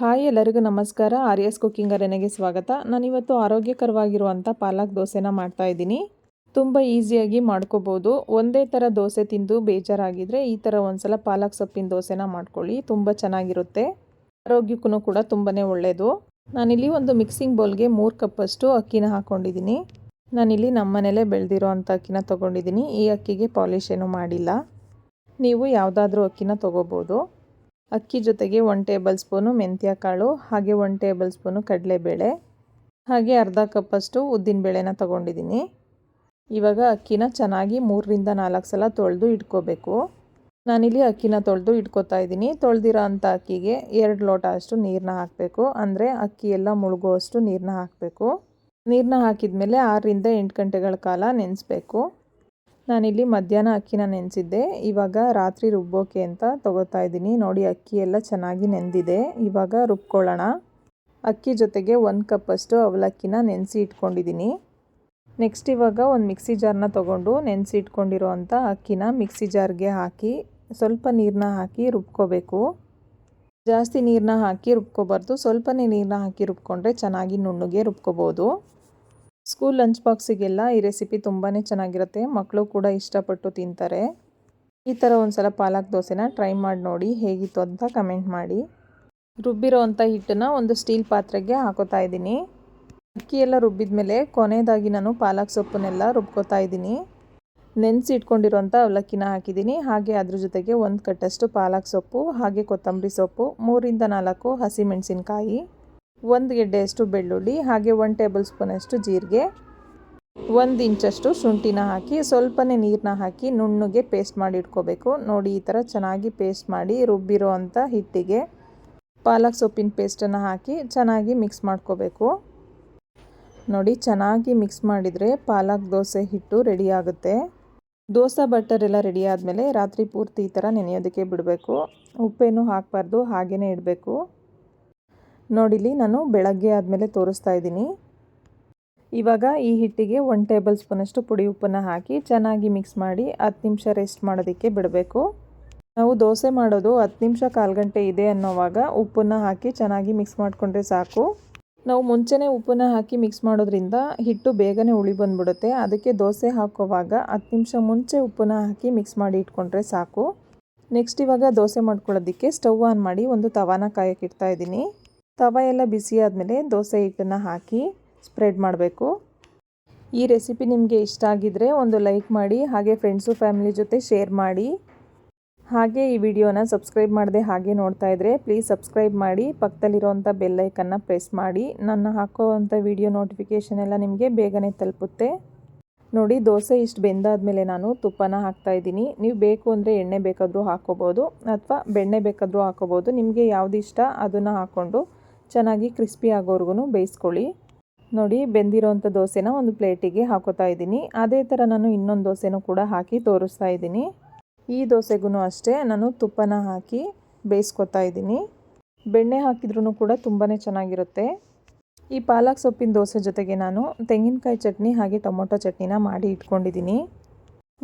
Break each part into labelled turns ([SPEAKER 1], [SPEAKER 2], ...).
[SPEAKER 1] Hi ಎಲ್ಲರಿಗೂ ನಮಸ್ಕಾರ. ಆರ್ಯಸ್ cooking ಅರೆನೆಗೆ ಸ್ವಾಗತ. ನಾನಿವತ್ತು ಆರೋಗ್ಯಕರವಾಗಿರುವಂಥ ಪಾಲಕ್ ದೋಸೆನ ಮಾಡ್ತಾ ಇದ್ದೀನಿ. ತುಂಬ ಈಸಿಯಾಗಿ ಮಾಡ್ಕೋಬೋದು. ಒಂದೇ ಥರ ದೋಸೆ ತಿಂದು ಬೇಜಾರಾಗಿದ್ದರೆ ಈ ಥರ ಒಂದ್ಸಲ ಪಾಲಕ್ ಸೊಪ್ಪಿನ ದೋಸೆನ ಮಾಡ್ಕೊಳ್ಳಿ. ತುಂಬ ಚೆನ್ನಾಗಿರುತ್ತೆ, ಆರೋಗ್ಯಕ್ಕೂ ಕೂಡ ತುಂಬಾ ಒಳ್ಳೆಯದು. ನಾನಿಲ್ಲಿ ಒಂದು ಮಿಕ್ಸಿಂಗ್ ಬೌಲ್ಗೆ 3 ಕಪ್ಪಷ್ಟು ಅಕ್ಕಿನ ಹಾಕ್ಕೊಂಡಿದ್ದೀನಿ. ನಾನಿಲ್ಲಿ ನಮ್ಮ ಮನೇಲೇ ಬೆಳೆದಿರೋ ಅಂಥ ಅಕ್ಕಿನ ತೊಗೊಂಡಿದ್ದೀನಿ. ಈ ಅಕ್ಕಿಗೆ ಪಾಲಿಶ್ ಏನೂ ಮಾಡಿಲ್ಲ. ನೀವು ಯಾವುದಾದ್ರೂ ಅಕ್ಕಿನ ತೊಗೋಬೋದು. ಅಕ್ಕಿ ಜೊತೆಗೆ 1 ಟೇಬಲ್ ಸ್ಪೂನು ಮೆಂತ್ಯ ಕಾಳು, ಹಾಗೆ 1 ಟೇಬಲ್ ಸ್ಪೂನು ಕಡಲೆಬೇಳೆ, ಹಾಗೆ ಅರ್ಧ ಕಪ್ಪಷ್ಟು ಉದ್ದಿನಬೇಳೆನ ತೊಗೊಂಡಿದ್ದೀನಿ. ಇವಾಗ ಅಕ್ಕಿನ ಚೆನ್ನಾಗಿ 3ರಿಂದ 4 ಸಲ ತೊಳೆದು ಇಟ್ಕೋಬೇಕು. ನಾನಿಲ್ಲಿ ಅಕ್ಕಿನ ತೊಳೆದು ಇಟ್ಕೋತಾ ಇದ್ದೀನಿ. ತೊಳೆದಿರೋ ಅಂಥ ಅಕ್ಕಿಗೆ 2 ಲೋಟ ಅಷ್ಟು ನೀರನ್ನ ಹಾಕಬೇಕು. ಅಂದರೆ ಅಕ್ಕಿ ಎಲ್ಲ ಮುಳುಗುವಷ್ಟು ನೀರನ್ನ ಹಾಕಬೇಕು. ನೀರನ್ನ ಹಾಕಿದ ಮೇಲೆ 6ರಿಂದ 8 ಗಂಟೆಗಳ ಕಾಲ ನೆನೆಸ್ಬೇಕು. ನಾನಿಲ್ಲಿ ಮಧ್ಯಾಹ್ನ ಅಕ್ಕಿನ ನೆನೆಸಿದ್ದೆ. ಇವಾಗ ರಾತ್ರಿ ರುಬ್ಬೋಕೆ ಅಂತ ತೊಗೋತಾ ಇದ್ದೀನಿ. ನೋಡಿ, ಅಕ್ಕಿ ಎಲ್ಲ ಚೆನ್ನಾಗಿ ನೆಂದಿದೆ. ಇವಾಗ ರುಬ್ಕೊಳ್ಳೋಣ. ಅಕ್ಕಿ ಜೊತೆಗೆ 1 ಕಪ್ಪಷ್ಟು ಅವಲಕ್ಕಿನ ನೆನೆಸಿ ಇಟ್ಕೊಂಡಿದ್ದೀನಿ. ನೆಕ್ಸ್ಟ್ ಇವಾಗ ಒಂದು ಮಿಕ್ಸಿ ಜಾರ್ನ ತೊಗೊಂಡು ನೆನೆಸಿ ಇಟ್ಕೊಂಡಿರೋ ಅಂಥ ಅಕ್ಕಿನ ಮಿಕ್ಸಿ ಜಾರ್ಗೆ ಹಾಕಿ ಸ್ವಲ್ಪ ನೀರನ್ನ ಹಾಕಿ ರುಬ್ಕೋಬೇಕು. ಜಾಸ್ತಿ ನೀರನ್ನ ಹಾಕಿ ರುಬ್ಕೋಬಾರ್ದು, ಸ್ವಲ್ಪನೇ ನೀರನ್ನ ಹಾಕಿ ರುಬ್ಕೊಂಡ್ರೆ ಚೆನ್ನಾಗಿ ನುಣ್ಣಗೆ ರುಬ್ಕೋಬೋದು. ಸ್ಕೂಲ್ ಲಂಚ್ ಬಾಕ್ಸಿಗೆಲ್ಲ ಈ ರೆಸಿಪಿ ತುಂಬಾ ಚೆನ್ನಾಗಿರುತ್ತೆ. ಮಕ್ಕಳು ಕೂಡ ಇಷ್ಟಪಟ್ಟು ತಿಂತಾರೆ. ಈ ಥರ ಒಂದ್ಸಲ ಪಾಲಕ್ ದೋಸೆನ ಟ್ರೈ ಮಾಡಿ ನೋಡಿ, ಹೇಗಿತ್ತು ಅಂತ ಕಮೆಂಟ್ ಮಾಡಿ. ರುಬ್ಬಿರೋ ಅಂಥ ಹಿಟ್ಟನ್ನು ಒಂದು ಸ್ಟೀಲ್ ಪಾತ್ರೆಗೆ ಹಾಕೋತಾ ಇದ್ದೀನಿ. ಅಕ್ಕಿ ಎಲ್ಲ ರುಬ್ಬಿದ ಮೇಲೆ ಕೊನೆಯದಾಗಿ ನಾನು ಪಾಲಕ್ ಸೊಪ್ಪನ್ನೆಲ್ಲ ರುಬ್ಕೋತಾ ಇದ್ದೀನಿ. ನೆನೆಸಿ ಇಟ್ಕೊಂಡಿರೋಂಥ ಅವಲಕ್ಕಿನ ಹಾಕಿದ್ದೀನಿ. ಹಾಗೆ ಅದ್ರ ಜೊತೆಗೆ 1 ಕಟ್ಟಷ್ಟು ಪಾಲಕ್ ಸೊಪ್ಪು, ಹಾಗೆ ಕೊತ್ತಂಬರಿ ಸೊಪ್ಪು, 3ರಿಂದ 4 ಹಸಿಮೆಣಸಿನ್ಕಾಯಿ, 1 ಗೆಡ್ಡೆಯಷ್ಟು ಬೆಳ್ಳುಳ್ಳಿ, ಹಾಗೆ 1 ಟೇಬಲ್ ಸ್ಪೂನಷ್ಟು ಜೀರಿಗೆ, 1 ಇಂಚಷ್ಟು ಶುಂಠಿನ ಹಾಕಿ ಸ್ವಲ್ಪನೇ ನೀರನ್ನ ಹಾಕಿ ನುಣ್ಣಗೆ ಪೇಸ್ಟ್ ಮಾಡಿ ಇಟ್ಕೋಬೇಕು. ನೋಡಿ, ಈ ಥರ ಚೆನ್ನಾಗಿ ಪೇಸ್ಟ್ ಮಾಡಿ ರುಬ್ಬಿರೋ ಅಂಥ ಹಿಟ್ಟಿಗೆ ಪಾಲಕ್ ಸೊಪ್ಪಿನ ಪೇಸ್ಟನ್ನು ಹಾಕಿ ಚೆನ್ನಾಗಿ ಮಿಕ್ಸ್ ಮಾಡ್ಕೋಬೇಕು. ನೋಡಿ, ಚೆನ್ನಾಗಿ ಮಿಕ್ಸ್ ಮಾಡಿದರೆ ಪಾಲಕ್ ದೋಸೆ ಹಿಟ್ಟು ರೆಡಿ ಆಗುತ್ತೆ. ದೋಸೆ ಬಟರ್ ಎಲ್ಲ ರೆಡಿ ಆದಮೇಲೆ ರಾತ್ರಿ ಪೂರ್ತಿ ಈ ಥರ ನೆನೆಯೋದಕ್ಕೆ ಬಿಡಬೇಕು. ಉಪ್ಪೇನು ಹಾಕಬಾರ್ದು, ಹಾಗೇ ಇಡಬೇಕು. ನೋಡಿಲಿ, ನಾನು ಬೆಳಗ್ಗೆ ಆದಮೇಲೆ ತೋರಿಸ್ತಾ ಇದ್ದೀನಿ. ಇವಾಗ ಈ ಹಿಟ್ಟಿಗೆ 1 ಟೇಬಲ್ ಸ್ಪೂನಷ್ಟು ಪುಡಿ ಉಪ್ಪನ್ನು ಹಾಕಿ ಚೆನ್ನಾಗಿ ಮಿಕ್ಸ್ ಮಾಡಿ 10 ನಿಮಿಷ ರೆಸ್ಟ್ ಮಾಡೋದಕ್ಕೆ ಬಿಡಬೇಕು. ನಾವು ದೋಸೆ ಮಾಡೋದು 10 ನಿಮಿಷ ಕಾಲು ಗಂಟೆ ಇದೆ ಅನ್ನೋವಾಗ ಉಪ್ಪನ್ನು ಹಾಕಿ ಚೆನ್ನಾಗಿ ಮಿಕ್ಸ್ ಮಾಡಿಕೊಂಡ್ರೆ ಸಾಕು. ನಾವು ಮುಂಚೆನೇ ಉಪ್ಪನ್ನು ಹಾಕಿ ಮಿಕ್ಸ್ ಮಾಡೋದ್ರಿಂದ ಹಿಟ್ಟು ಬೇಗನೆ ಉಳಿ ಬಂದ್ಬಿಡುತ್ತೆ. ಅದಕ್ಕೆ ದೋಸೆ ಹಾಕೋವಾಗ 10 ನಿಮಿಷ ಮುಂಚೆ ಉಪ್ಪನ್ನು ಹಾಕಿ ಮಿಕ್ಸ್ ಮಾಡಿ ಇಟ್ಕೊಂಡ್ರೆ ಸಾಕು. ನೆಕ್ಸ್ಟ್ ಇವಾಗ ದೋಸೆ ಮಾಡ್ಕೊಳ್ಳೋದಕ್ಕೆ ಸ್ಟವ್ ಆನ್ ಮಾಡಿ ಒಂದು ತವಾನ ಕಾಯಕ್ಕೆ ಇಡ್ತಾ ಇದ್ದೀನಿ. ತವ ಎಲ್ಲ ಬಿಸಿ ಆದಮೇಲೆ ದೋಸೆ ಹಿಟ್ಟನ್ನು ಹಾಕಿ ಸ್ಪ್ರೆಡ್ ಮಾಡಬೇಕು. ಈ ರೆಸಿಪಿ ನಿಮಗೆ ಇಷ್ಟ ಆಗಿದ್ದರೆ ಒಂದು ಲೈಕ್ ಮಾಡಿ, ಹಾಗೆ ಫ್ರೆಂಡ್ಸು ಫ್ಯಾಮಿಲಿ ಜೊತೆ ಶೇರ್ ಮಾಡಿ. ಹಾಗೆ ಈ ವಿಡಿಯೋನ ಸಬ್ಸ್ಕ್ರೈಬ್ ಮಾಡದೆ ಹಾಗೆ ನೋಡ್ತಾ ಇದ್ದರೆ ಪ್ಲೀಸ್ ಸಬ್ಸ್ಕ್ರೈಬ್ ಮಾಡಿ, ಪಕ್ಕದಲ್ಲಿರೋಂಥ ಬೆಲ್ ಐಕನ್ನ ಪ್ರೆಸ್ ಮಾಡಿ. ನಾನು ಹಾಕೋವಂಥ ವಿಡಿಯೋ ನೋಟಿಫಿಕೇಷನ್ ಎಲ್ಲ ನಿಮಗೆ ಬೇಗನೆ ತಲುಪುತ್ತೆ. ನೋಡಿ, ದೋಸೆ ಇಷ್ಟು ಬೆಂದಾದಮೇಲೆ ನಾನು ತುಪ್ಪನ ಹಾಕ್ತಾಯಿದ್ದೀನಿ. ನೀವು ಬೇಕು ಅಂದರೆ ಎಣ್ಣೆ ಬೇಕಾದರೂ ಹಾಕ್ಕೋಬೋದು, ಅಥವಾ ಬೆಣ್ಣೆ ಬೇಕಾದರೂ ಹಾಕ್ಕೋಬೋದು. ನಿಮಗೆ ಯಾವುದು ಇಷ್ಟ ಅದನ್ನು ಹಾಕ್ಕೊಂಡು ಚೆನ್ನಾಗಿ ಕ್ರಿಸ್ಪಿ ಆಗೋವರೆಗೂ ಬೇಯಿಸ್ಕೊಳ್ಳಿ. ನೋಡಿ, ಬೆಂದಿರೋಂಥ ದೋಸೆನ ಒಂದು ಪ್ಲೇಟಿಗೆ ಹಾಕೋತಾ ಇದ್ದೀನಿ. ಅದೇ ಥರ ನಾನು ಇನ್ನೊಂದು ದೋಸೆನೂ ಕೂಡ ಹಾಕಿ ತೋರಿಸ್ತಾ ಇದ್ದೀನಿ. ಈ ದೋಸೆಗೂ ಅಷ್ಟೇ ನಾನು ತುಪ್ಪನ ಹಾಕಿ ಬೇಯಿಸ್ಕೊತಾ ಇದ್ದೀನಿ. ಬೆಣ್ಣೆ ಹಾಕಿದ್ರೂ ಕೂಡ ತುಂಬಾ ಚೆನ್ನಾಗಿರುತ್ತೆ. ಈ ಪಾಲಕ್ ಸೊಪ್ಪಿನ ದೋಸೆ ಜೊತೆಗೆ ನಾನು ತೆಂಗಿನಕಾಯಿ ಚಟ್ನಿ ಹಾಗೆ ಟೊಮೊಟೊ ಚಟ್ನಿನ ಮಾಡಿ ಇಟ್ಕೊಂಡಿದ್ದೀನಿ.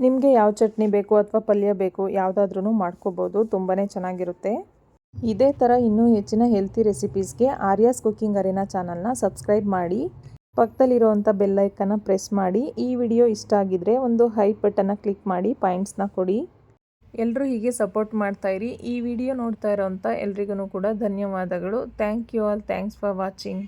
[SPEAKER 1] ನಿಮಗೆ ಯಾವ ಚಟ್ನಿ ಬೇಕು ಅಥವಾ ಪಲ್ಯ ಬೇಕು ಯಾವುದಾದ್ರೂ ಮಾಡ್ಕೋಬೋದು, ತುಂಬಾ ಚೆನ್ನಾಗಿರುತ್ತೆ. ಇದೇ ಥರ ಇನ್ನೂ ಹೆಚ್ಚಿನ ಹೆಲ್ತಿ ರೆಸಿಪೀಸ್ಗೆ ಆರ್ಯಾಸ್ ಕುಕಿಂಗ್ ಅರೇನಾ ಚಾನಲ್ನ ಸಬ್ಸ್ಕ್ರೈಬ್ ಮಾಡಿ, ಪಕ್ಕದಲ್ಲಿರೋವಂಥ ಬೆಲ್ ಐಕನ್ನ ಪ್ರೆಸ್ ಮಾಡಿ. ಈ ವಿಡಿಯೋ ಇಷ್ಟ ಆಗಿದ್ದರೆ ಒಂದು ಹೈಪ್ ಬಟನ್ನ ಕ್ಲಿಕ್ ಮಾಡಿ ಪಾಯಿಂಟ್ಸ್ನ ಕೊಡಿ. ಎಲ್ಲರೂ ಹೀಗೆ ಸಪೋರ್ಟ್ ಮಾಡ್ತಾಯಿರಿ. ಈ ವಿಡಿಯೋ ನೋಡ್ತಾ ಇರೋವಂಥ ಎಲ್ರಿಗೂ ಕೂಡ ಧನ್ಯವಾದಗಳು. Thank you all. Thanks for watching.